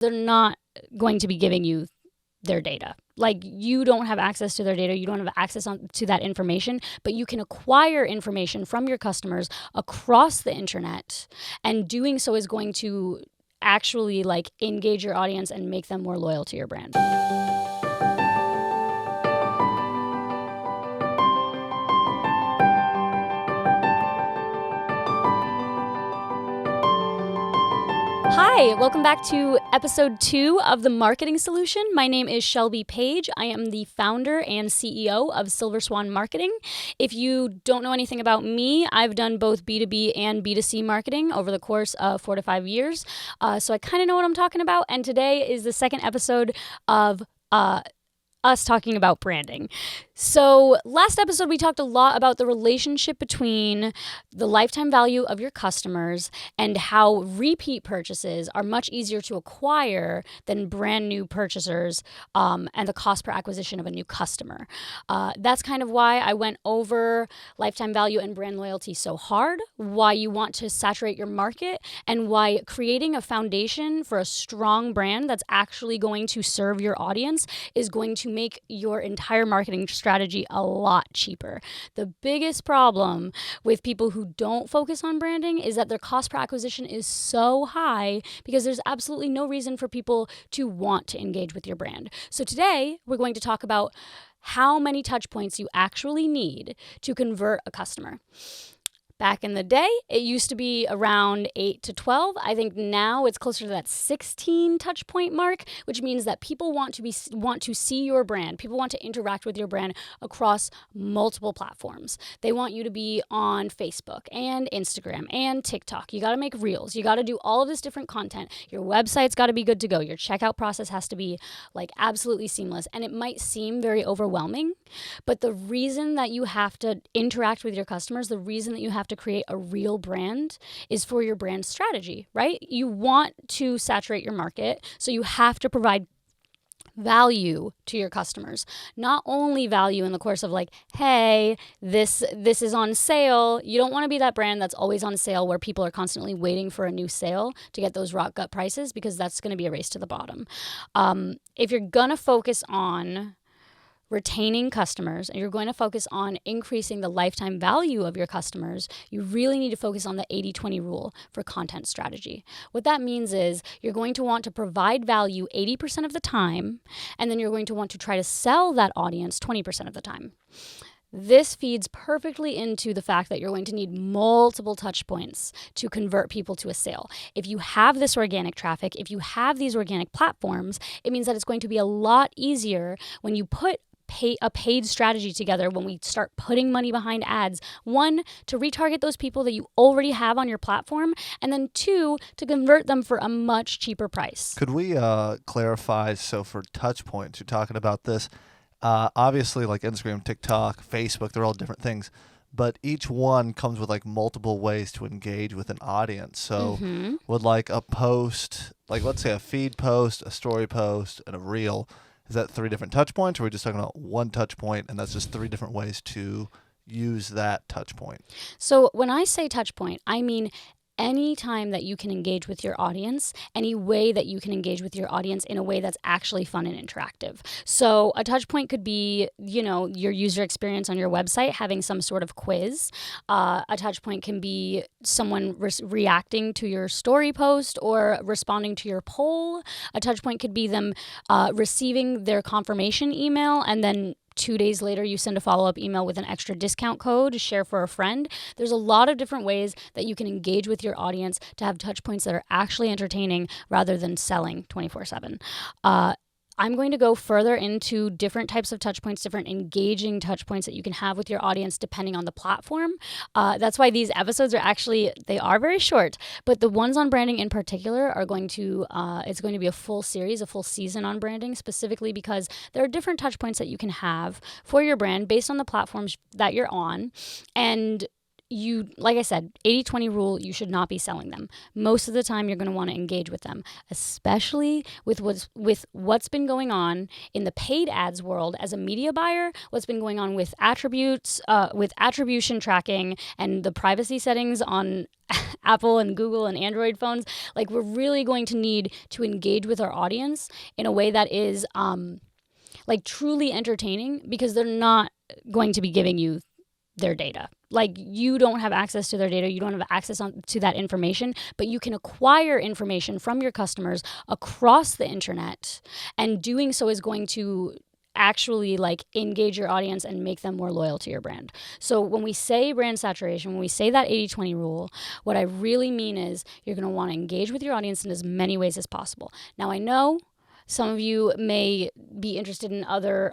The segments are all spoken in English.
they're not going to be giving you their data. Like, you don't have access to their data. You don't have access to that information, but you can acquire information from your customers across the internet. And doing so is going to actually like engage your audience and make them more loyal to your brand. Hi, welcome back to episode 2 of The Marketing Solution. My name is Shelby Paige. I am the founder and CEO of Silver Swan Marketing. If you don't know anything about me, I've done both B2B and B2C marketing over the course of 4 to 5 years. So I kind of know what I'm talking about. And today is the second episode of us talking about branding. So last episode, we talked a lot about the relationship between the lifetime value of your customers and how repeat purchases are much easier to acquire than brand new purchasers, and the cost per acquisition of a new customer. That's kind of why I went over lifetime value and brand loyalty so hard, why you want to saturate your market, and why creating a foundation for a strong brand that's actually going to serve your audience is going to make your entire marketing strategy a lot cheaper. The biggest problem with people who don't focus on branding is that their cost per acquisition is so high because there's absolutely no reason for people to want to engage with your brand. So today we're going to talk about how many touch points you actually need to convert a customer. Back in the day, it used to be around 8 to 12. I think now it's closer to that 16 touch point mark, which means that people want to see your brand. People want to interact with your brand across multiple platforms. They want you to be on Facebook and Instagram and TikTok. You got to make reels. You got to do all of this different content. Your website's got to be good to go. Your checkout process has to be like absolutely seamless. And it might seem very overwhelming, but the reason that you have to interact with your customers, the reason that you have to create a real brand is for your brand strategy, right? You want to saturate your market, so you have to provide value to your customers. Not only value in the course of like, hey, this is on sale. You don't want to be that brand that's always on sale where people are constantly waiting for a new sale to get those rock gut prices, because that's going to be a race to the bottom. If you're going to focus on retaining customers and you're going to focus on increasing the lifetime value of your customers, you really need to focus on the 80-20 rule for content strategy. What that means is you're going to want to provide value 80% of the time, and then you're going to want to try to sell that audience 20% of the time. This feeds perfectly into the fact that you're going to need multiple touch points to convert people to a sale. If you have this organic traffic, if you have these organic platforms, it means that it's going to be a lot easier when you put a paid strategy together, when we start putting money behind ads. 1, to retarget those people that you already have on your platform, and then 2, to convert them for a much cheaper price. Could we clarify, so for touch points, you're talking about this, obviously like Instagram, TikTok, Facebook, they're all different things, but each one comes with like multiple ways to engage with an audience. So would like a post, like let's say a feed post, a story post, and a reel, is that 3 different touch points, or are we just talking about one touch point and that's just 3 different ways to use that touch point? So when I say touch point, I mean any time that you can engage with your audience, any way that you can engage with your audience in a way that's actually fun and interactive. So a touch point could be, your user experience on your website, having some sort of quiz. A touch point can be someone reacting to your story post or responding to your poll. A touch point could be them receiving their confirmation email, and then 2 days later, you send a follow-up email with an extra discount code to share for a friend. There's a lot of different ways that you can engage with your audience to have touch points that are actually entertaining rather than selling 24/7. I'm going to go further into different types of touch points, different engaging touch points that you can have with your audience depending on the platform. That's why these episodes they are very short, but the ones on branding in particular are going to, it's going to be a full series, a full season on branding, specifically because there are different touch points that you can have for your brand based on the platforms that you're on. And you, like I said, 80-20 rule, you should not be selling them. Most of the time, you're going to want to engage with them, especially with what's been going on in the paid ads world as a media buyer, what's been going on with attributes, with attribution tracking and the privacy settings on Apple and Google and Android phones. Like, we're really going to need to engage with our audience in a way that is like truly entertaining, because they're not going to be giving you their data. Like, you don't have access to their data. You don't have access to that information, but you can acquire information from your customers across the internet. And doing so is going to actually like engage your audience and make them more loyal to your brand. So when we say brand saturation, when we say that 80-20 rule, what I really mean is you're going to want to engage with your audience in as many ways as possible. Now, I know some of you may be interested in other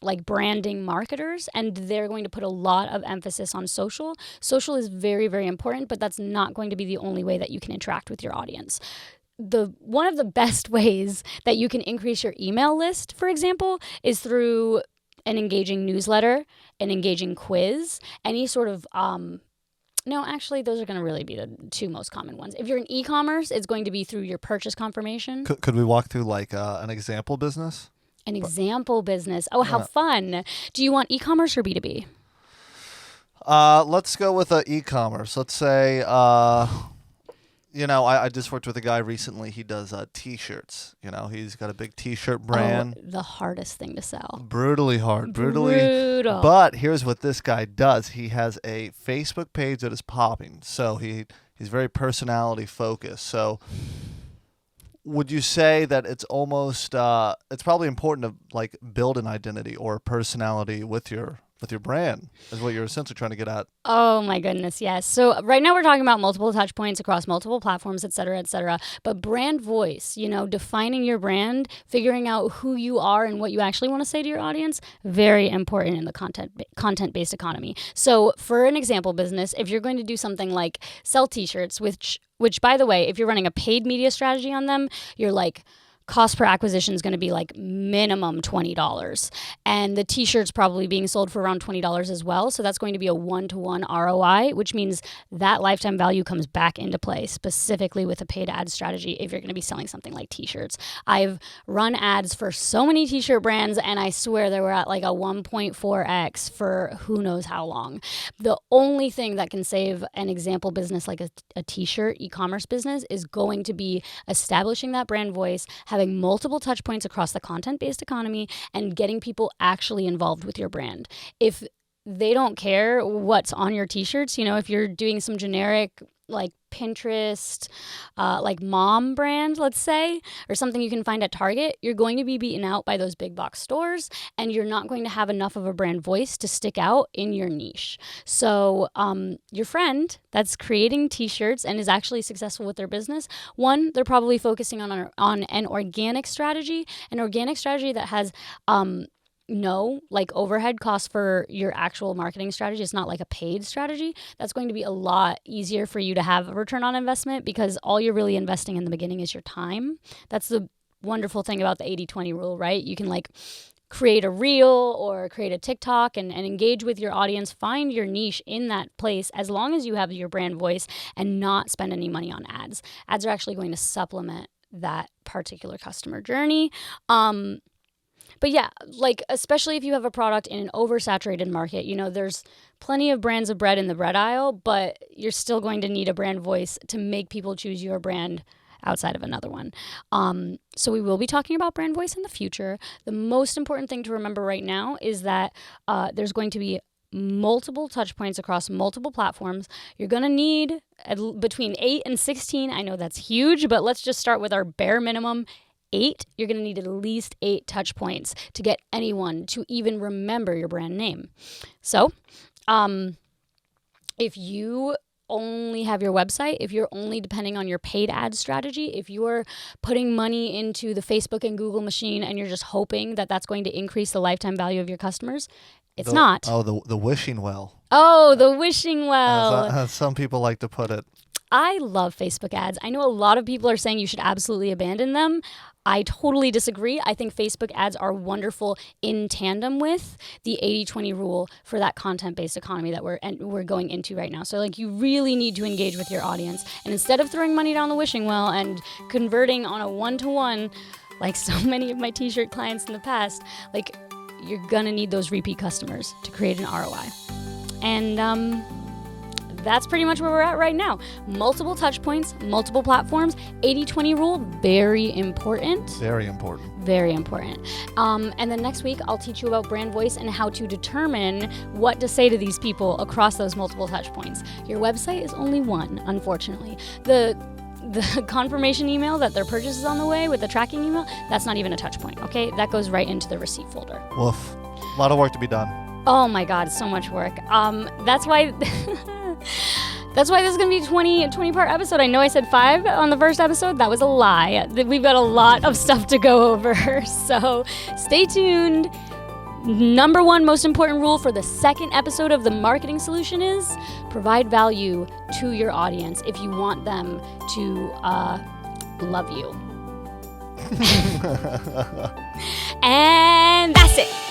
like branding marketers, and they're going to put a lot of emphasis on social. Social is very, very important, but that's not going to be the only way that you can interact with your audience. One of the best ways that you can increase your email list, for example, is through an engaging newsletter, an engaging quiz, any sort of no, actually, those are going to really be the two most common ones. If you're in e-commerce, it's going to be through your purchase confirmation. Could we walk through like an example business? An example business. Oh, how fun. Do you want e-commerce or B2B? Let's go with e-commerce. Let's say, I just worked with a guy recently. He does T-shirts. He's got a big T-shirt brand. Oh, the hardest thing to sell. Brutally hard. Brutal. But here's what this guy does. He has a Facebook page that is popping. So he's very personality focused. So would you say that it's almost it's probably important to like build an identity or a personality with your brand, is what you're essentially trying to get at? Oh my goodness, yes. So right now we're talking about multiple touch points across multiple platforms, et cetera, et cetera. But brand voice, defining your brand, figuring out who you are and what you actually want to say to your audience, very important in the content-based economy. So for an example business, if you're going to do something like sell t-shirts, which by the way, if you're running a paid media strategy on them, you're like, cost per acquisition is going to be like minimum $20. And the t-shirt's probably being sold for around $20 as well. So that's going to be a 1-to-1 ROI, which means that lifetime value comes back into play, specifically with a paid ad strategy if you're going to be selling something like t-shirts. I've run ads for so many t-shirt brands, and I swear they were at like a 1.4x for who knows how long. The only thing that can save an example business like a t-shirt e-commerce business is going to be establishing that brand voice, having multiple touch points across the content-based economy, and getting people actually involved with your brand. If they don't care what's on your t-shirts, if you're doing some generic like Pinterest, like mom brand, let's say, or something you can find at Target, you're going to be beaten out by those big box stores, and you're not going to have enough of a brand voice to stick out in your niche. So your friend that's creating t-shirts and is actually successful with their business, one, they're probably focusing on an organic strategy that has no like overhead costs for your actual marketing strategy. It's not like a paid strategy. That's going to be a lot easier for you to have a return on investment, because all you're really investing in the beginning is your time. That's the wonderful thing about the 80-20 rule, right? You can like create a reel or create a TikTok and engage with your audience, find your niche in that place, as long as you have your brand voice, and not spend any money on ads. Ads are actually going to supplement that particular customer journey. But yeah, like especially if you have a product in an oversaturated market, there's plenty of brands of bread in the bread aisle, but you're still going to need a brand voice to make people choose your brand outside of another one. So we will be talking about brand voice in the future. The most important thing to remember right now is that there's going to be multiple touch points across multiple platforms. You're going to need between 8 and 16. I know that's huge, but let's just start with our bare minimum. 8, you're going to need at least 8 touch points to get anyone to even remember your brand name. So, if you only have your website, if you're only depending on your paid ad strategy, if you're putting money into the Facebook and Google machine and you're just hoping that that's going to increase the lifetime value of your customers, it's not. Oh, the wishing well. Oh, the wishing well. As some people like to put it. I love Facebook ads. I know a lot of people are saying you should absolutely abandon them. I totally disagree. I think Facebook ads are wonderful in tandem with the 80-20 rule for that content-based economy that we're going into right now. So like you really need to engage with your audience. And instead of throwing money down the wishing well and converting on a 1-to-1, like so many of my t-shirt clients in the past, like you're gonna need those repeat customers to create an ROI. And that's pretty much where we're at right now. Multiple touch points, multiple platforms, 80-20 rule, very important. Very important. Very important. And then next week, I'll teach you about brand voice and how to determine what to say to these people across those multiple touch points. Your website is only one, unfortunately. The confirmation email that their purchase is on the way with the tracking email, that's not even a touch point, okay? That goes right into the receipt folder. Woof. A lot of work to be done. Oh my God, so much work. That's why that's why this is going to be a 20-part episode. I know I said 5 on the first episode. That was a lie. We've got a lot of stuff to go over. So stay tuned. Number 1 most important rule for the second episode of the marketing solution is provide value to your audience if you want them to love you. And that's it.